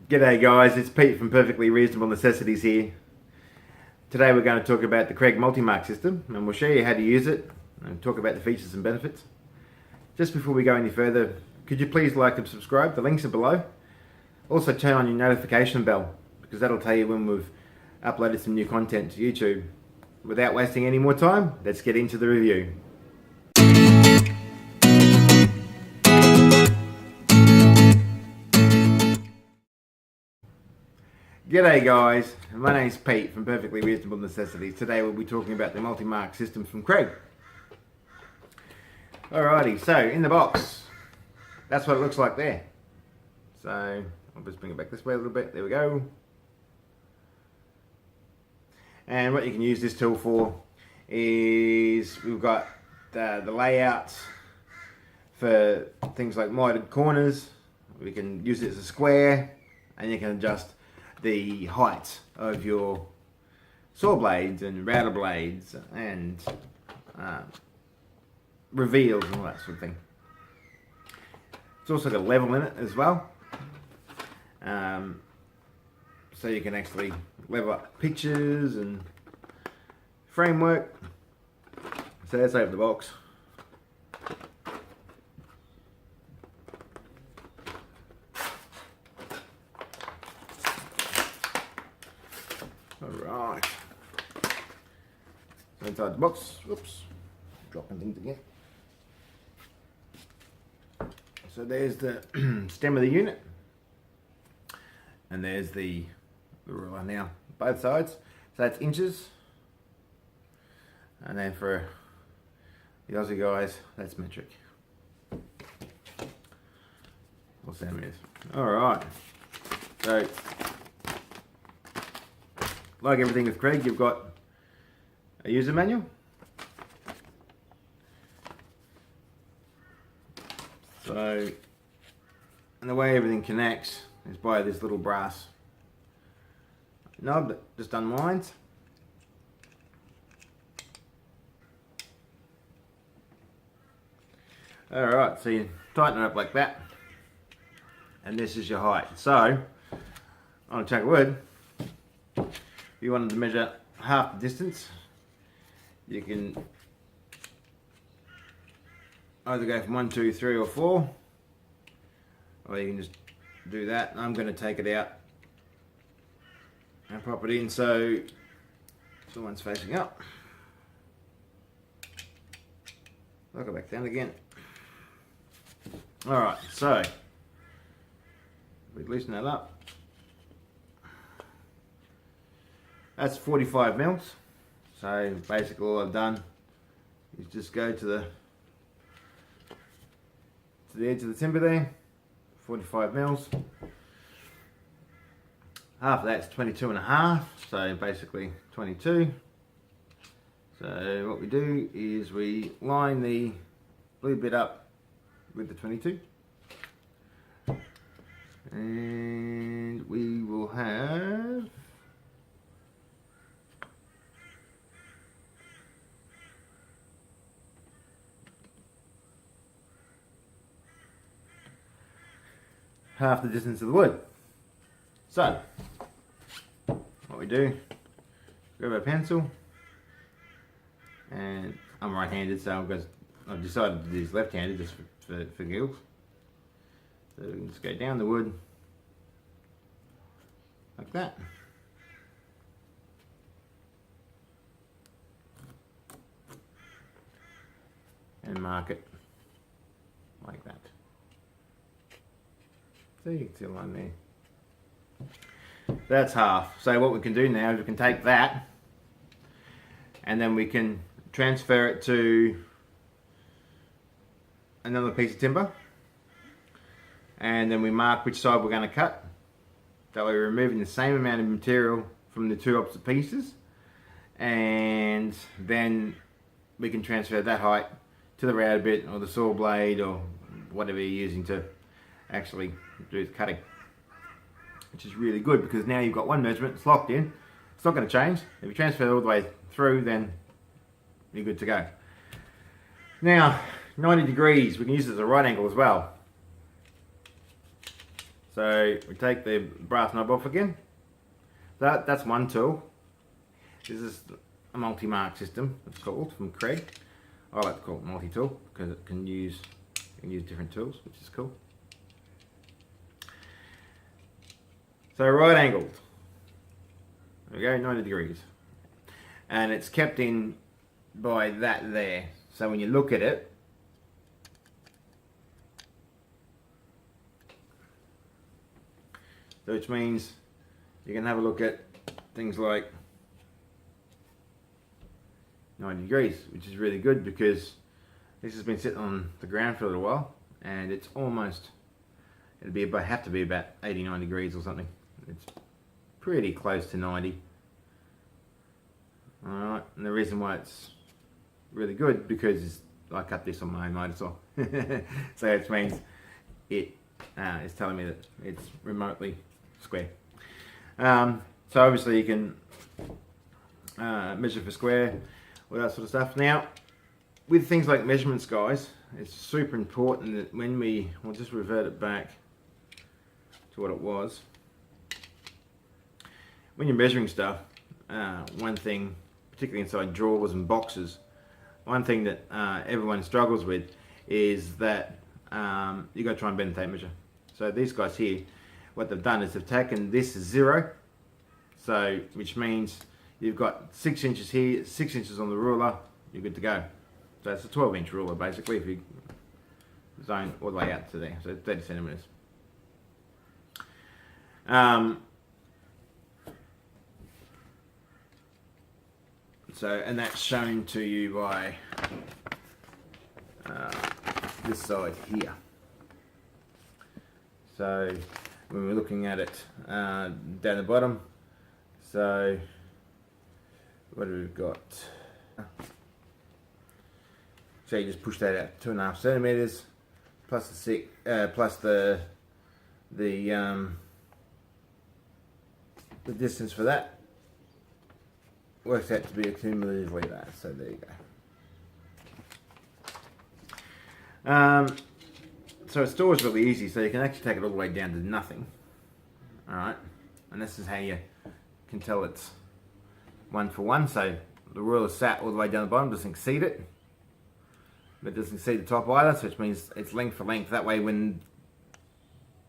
G'day guys, it's Pete from Perfectly Reasonable Necessities here. Today we're going to talk about the KREG Multi Mark system and we'll show you how to use it and talk about the features and benefits. Just before we go any further, could you please like and subscribe? The links are below. Also turn on your notification bell because that'll tell you when we've uploaded some new content to YouTube. Without wasting any more time, let's get into the review. G'day guys, my name's Pete from Perfectly Reasonable Necessities. Today we'll be talking about the multi-mark system from KREG. Alrighty, so in the box, that's what it looks like there. So I'll just bring it back this way a little bit, there we go. And what you can use this tool for is we've got the layouts for things like mitered corners. We can use it as a square and you can adjust the height of your saw blades and router blades and reveals and all that sort of thing. It's also got a level in it as well, so you can actually level up pictures and framework. So let's open the box. Alright, so inside the box, whoops, dropping things again. So there's the stem of the unit, and there's the ruler now, both sides. So that's inches, and then for the Aussie guys, that's metric, or centimeters. Alright, so like everything with KREG, you've got a user manual. So, and the way everything connects is by this little brass knob that just unwinds. Alright, so you tighten it up like that, and this is your height. So, on a chunk of wood, if you wanted to measure half the distance, you can either go from 1, 2, 3 or 4, or you can just do that. I'm going to take it out and pop it in so someone's facing up. Lock it back down again. Alright, so we loosen that up. That's 45 mils. So basically all I've done is just go to the edge of the timber there, 45 mils. Half of that's 22 and a half, so basically 22. So what we do is we line the blue bit up with the 22. And we will have half the distance of the wood. So, what we do, grab our pencil, and I'm right-handed, so I've decided to do this left-handed just for giggles. So we can just go down the wood, like that. And mark it, like that. So you can see a line there. That's half. So what we can do now is we can take that and then we can transfer it to another piece of timber, and then we mark which side we're going to cut. That way we're removing the same amount of material from the two opposite pieces, and then we can transfer that height to the router bit or the saw blade or whatever you're using to actually do the cutting, which is really good because now you've got one measurement, it's locked in, it's not going to change. If you transfer it all the way through, then you're good to go. Now 90 degrees, we can use it as a right angle as well. So we take the brass knob off again. That's one tool. This is a multi-mark system, it's called, from KREG. I like to call it multi-tool because it can use different tools, which is cool. So right angled. There we go, 90 degrees. And it's kept in by that there. So when you look at it, which means you can have a look at things like 90 degrees, which is really good because this has been sitting on the ground for a little while and it's almost, have to be about 89 degrees or something. It's pretty close to 90. Alright, and the reason why it's really good because I cut this on my own motor saw. So it means it is telling me that it's remotely square. So obviously you can measure for square, all that sort of stuff. Now, with things like measurements, guys, it's super important that when we'll just revert it back to what it was. When you're measuring stuff, one thing, particularly inside drawers and boxes, one thing that everyone struggles with is that you got to try and bend the tape measure. So these guys here, what they've done is they've taken this as 0, so which means you've got 6 inches here, 6 inches on the ruler, you're good to go. So it's a 12-inch ruler basically if you zone all the way out to there, so 30 centimeters. And that's shown to you by this side here. So when we're looking at it down the bottom, so what have we got? So you just push that out 2.5 centimeters plus the distance for that works out to be cumulatively that. So there you go. So it stores really easy, so you can actually take it all the way down to nothing. Alright, and this is how you can tell it's 1 for 1. So the ruler sat all the way down the bottom, doesn't exceed it, but doesn't exceed the top either, so which means it's length for length. That way when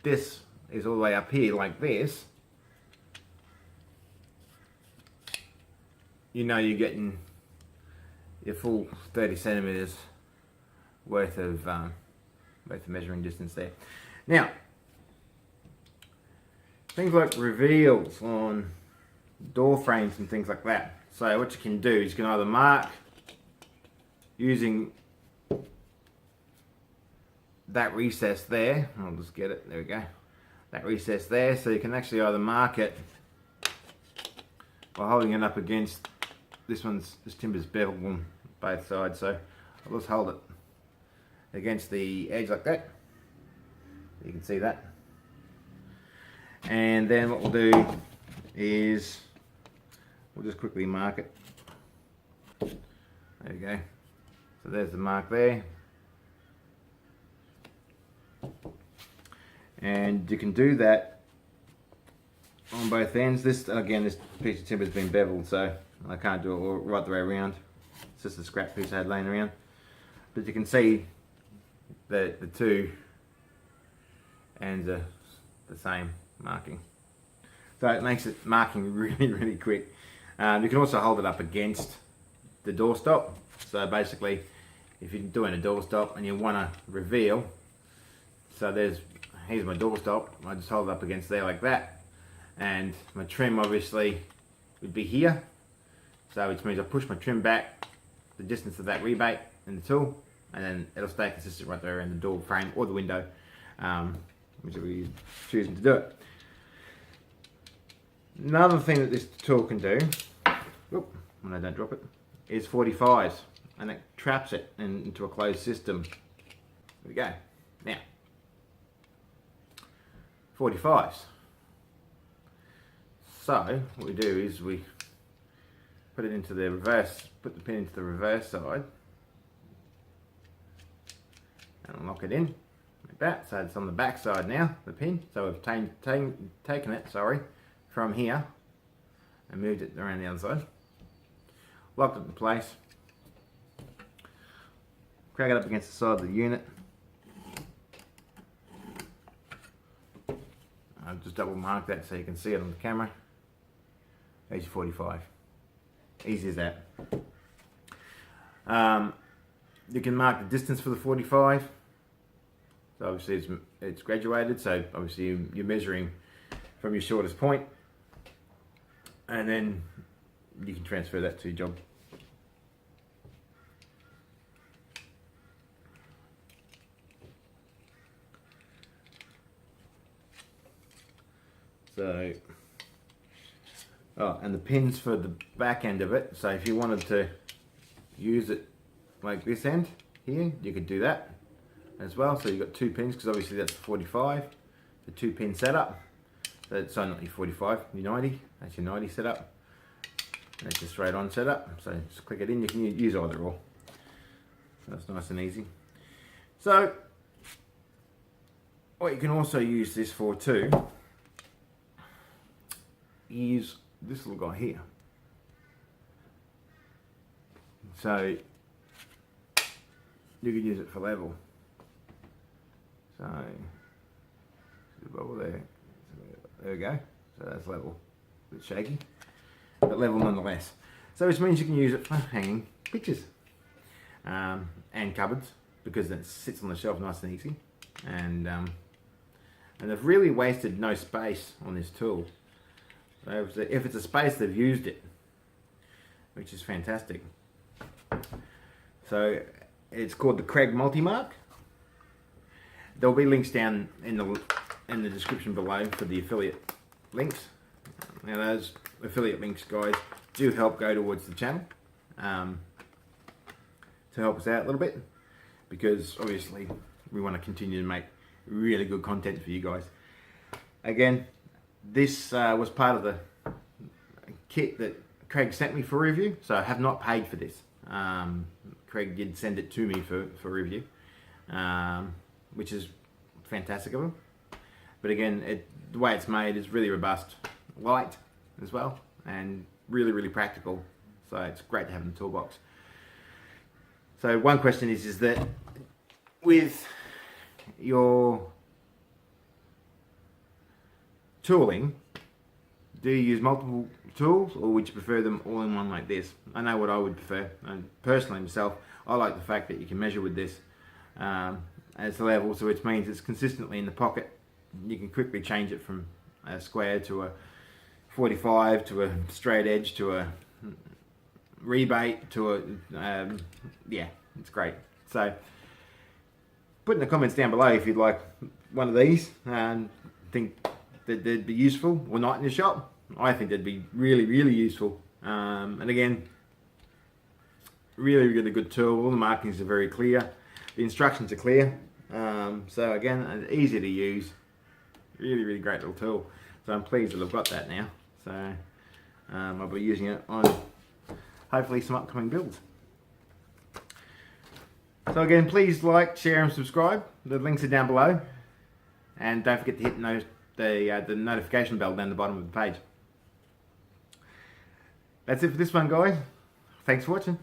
this is all the way up here like this, you know you're getting your full 30 centimeters worth of measuring distance there. Now, things like reveals on door frames and things like that. So what you can do is you can either mark using that recess there. I'll just get it, there we go. That recess there, so you can actually either mark it by holding it up against this timber's beveled on both sides, so I'll just hold it against the edge like that. You can see that. And then what we'll do is we'll just quickly mark it. There we go. So there's the mark there. And you can do that on both ends. This, again, this piece of timber has been beveled, so I can't do it right the way around. It's just a scrap piece I had laying around. But you can see that the two ends are the same marking. So it makes it marking really, really quick. You can also hold it up against the doorstop. So basically, if you're doing a doorstop and you want to reveal, so here's my doorstop, I just hold it up against there like that. And my trim obviously would be here. So which means I push my trim back the distance of that rebate in the tool, and then it'll stay consistent right there in the door frame or the window, whichever you're choosing to do it. Another thing that this tool can do, when I don't drop it, is 45s, and it traps it into a closed system. There we go. Now, 45s. So what we do is we put it into the reverse, put the pin into the reverse side, and lock it in. like that. So it's on the back side now, the pin. So we've taken it, from here and moved it around the other side. Locked it in place. Crack it up against the side of the unit. I'll just double mark that so you can see it on the camera. There's your 45. Easy as that. You can mark the distance for the 45. So obviously it's graduated, so obviously you're measuring from your shortest point, and then you can transfer that to your job. So, oh, and the pins for the back end of it. So if you wanted to use it like this end here, you could do that as well. So you've got 2 pins, because obviously that's the 45, the 2 pin setup. So it's not your 45, your 90, that's your 90 setup. And that's your straight on setup. So just click it in, you can use either or. So that's nice and easy. So what you can also use this for too is this little guy here. So you could use it for level. So the bubble there. There we go. So that's level. A bit shaky, but level nonetheless. So which means you can use it for hanging pictures and cupboards, because it sits on the shelf nice and easy. And they've really wasted no space on this tool. So if it's a space, they've used it, which is fantastic. So it's called the KREG Multi Mark. There'll be links down in the description below for the affiliate links. Now those affiliate links, guys, do help go towards the channel to help us out a little bit, because obviously we want to continue to make really good content for you guys. Again, this was part of the kit that Craig sent me for review, so I have not paid for this. Craig did send it to me for review, which is fantastic of him. But again, the way it's made is really robust, light as well, and really practical. So it's great to have in the toolbox. So one question is that with your tooling, do you use multiple tools, or would you prefer them all in one like this? I know what I would prefer, and personally myself, I like the fact that you can measure with this as the level, so which means it's consistently in the pocket. You can quickly change it from a square to a 45 to a straight edge to a rebate to a yeah, it's great. So put in the comments down below if you'd like one of these and think that they'd be useful or not in your shop. I think they'd be really useful. And again, really good tool. All the markings are very clear. The instructions are clear. So again, easy to use. Really great little tool. So I'm pleased that I've got that now. So I'll be using it on hopefully some upcoming builds. So again, please like, share and subscribe. The links are down below. And don't forget to hit the notification bell down the bottom of the page. That's it for this one, guys. Thanks for watching.